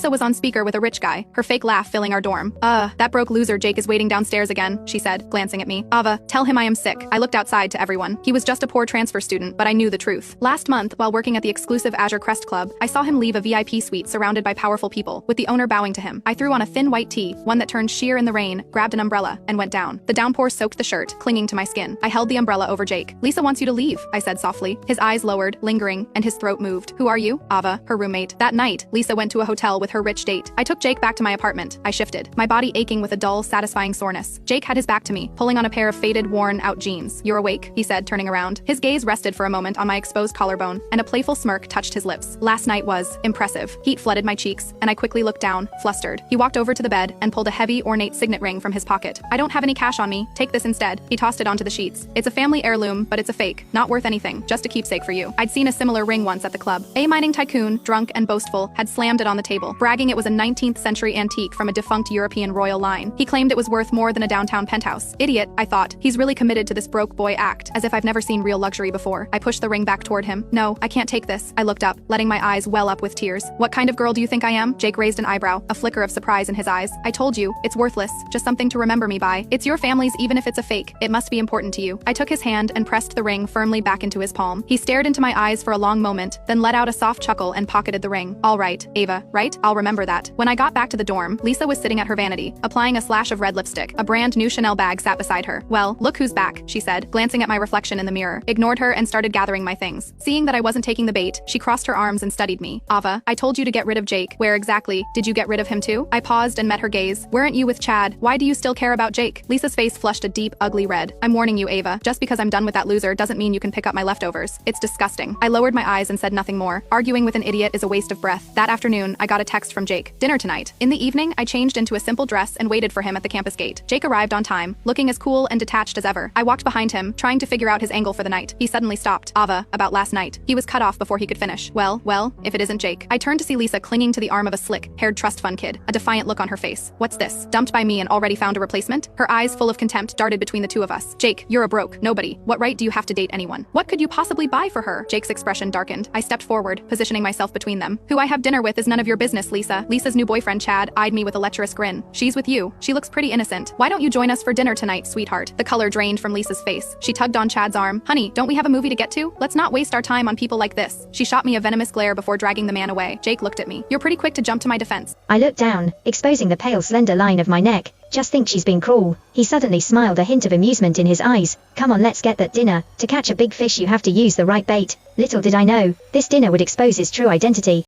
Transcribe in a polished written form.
Lisa was on speaker with a rich guy, her fake laugh filling our dorm. That broke loser Jake is waiting downstairs again, she said, glancing at me. Ava, tell him I am sick. I looked outside to everyone. He was just a poor transfer student, but I knew the truth. Last month, while working at the exclusive Azure Crest Club, I saw him leave a VIP suite surrounded by powerful people, with the owner bowing to him. I threw on a thin white tee, one that turned sheer in the rain, grabbed an umbrella, and went down. The downpour soaked the shirt, clinging to my skin. I held the umbrella over Jake. Lisa wants you to leave, I said softly. His eyes lowered, lingering, and his throat moved. Who are you? Ava, her roommate. That night, Lisa went to a hotel with her rich date. I took Jake back to my apartment. I shifted, my body aching with a dull, satisfying soreness. Jake had his back to me, pulling on a pair of faded, worn-out jeans. You're awake, he said, turning around. His gaze rested for a moment on my exposed collarbone, and a playful smirk touched his lips. Last night was impressive. Heat flooded my cheeks, and I quickly looked down, flustered. He walked over to the bed and pulled a heavy, ornate signet ring from his pocket. I don't have any cash on me. Take this instead. He tossed it onto the sheets. It's a family heirloom, but it's a fake. Not worth anything. Just a keepsake for you. I'd seen a similar ring once at the club. A mining tycoon, drunk and boastful, had slammed it on the table, bragging it was a 19th century antique from a defunct European royal line. He claimed it was worth more than a downtown penthouse. Idiot, I thought. He's really committed to this broke boy act, as if I've never seen real luxury before. I pushed the ring back toward him. No, I can't take this. I looked up, letting my eyes well up with tears. What kind of girl do you think I am? Jake raised an eyebrow, a flicker of surprise in his eyes. I told you, it's worthless, just something to remember me by. It's your family's even if it's a fake. It must be important to you. I took his hand and pressed the ring firmly back into his palm. He stared into my eyes for a long moment, then let out a soft chuckle and pocketed the ring. All right, Ava, right? I'll remember that. When I got back to the dorm, Lisa was sitting at her vanity, applying a slash of red lipstick. A brand new Chanel bag sat beside her. Well, look who's back, she said, glancing at my reflection in the mirror. Ignored her and started gathering my things. Seeing that I wasn't taking the bait, she crossed her arms and studied me. Ava, I told you to get rid of Jake. Where exactly? Did you get rid of him too? I paused and met her gaze. Weren't you with Chad? Why do you still care about Jake? Lisa's face flushed a deep, ugly red. I'm warning you, Ava. Just because I'm done with that loser doesn't mean you can pick up my leftovers. It's disgusting. I lowered my eyes and said nothing more. Arguing with an idiot is a waste of breath. That afternoon, I got a text from Jake. Dinner tonight. In the evening, I changed into a simple dress and waited for him at the campus gate. Jake arrived on time, looking as cool and detached as ever. I walked behind him, trying to figure out his angle for the night. He suddenly stopped. Ava, about last night. He was cut off before he could finish. Well, if it isn't Jake. I turned to see Lisa clinging to the arm of a slick-haired trust fund kid, a defiant look on her face. What's this? Dumped by me and already found a replacement? Her eyes full of contempt darted between the two of us. Jake, you're a broke nobody. What right do you have to date anyone? What could you possibly buy for her? Jake's expression darkened. I stepped forward, positioning myself between them. Who I have dinner with is none of your business, Lisa. Lisa's new boyfriend, Chad, eyed me with a lecherous grin. She's with you. She looks pretty innocent. Why don't you join us for dinner tonight, sweetheart? The color drained from Lisa's face. She tugged on Chad's arm. Honey, don't we have a movie to get to? Let's not waste our time on people like this. She shot me a venomous glare before dragging the man away. Jake looked at me. You're pretty quick to jump to my defense. I looked down, exposing the pale slender line of my neck. Just think she's been cruel. He suddenly smiled, a hint of amusement in his eyes. Come on, let's get that dinner. To catch a big fish you have to use the right bait. Little did I know, this dinner would expose his true identity.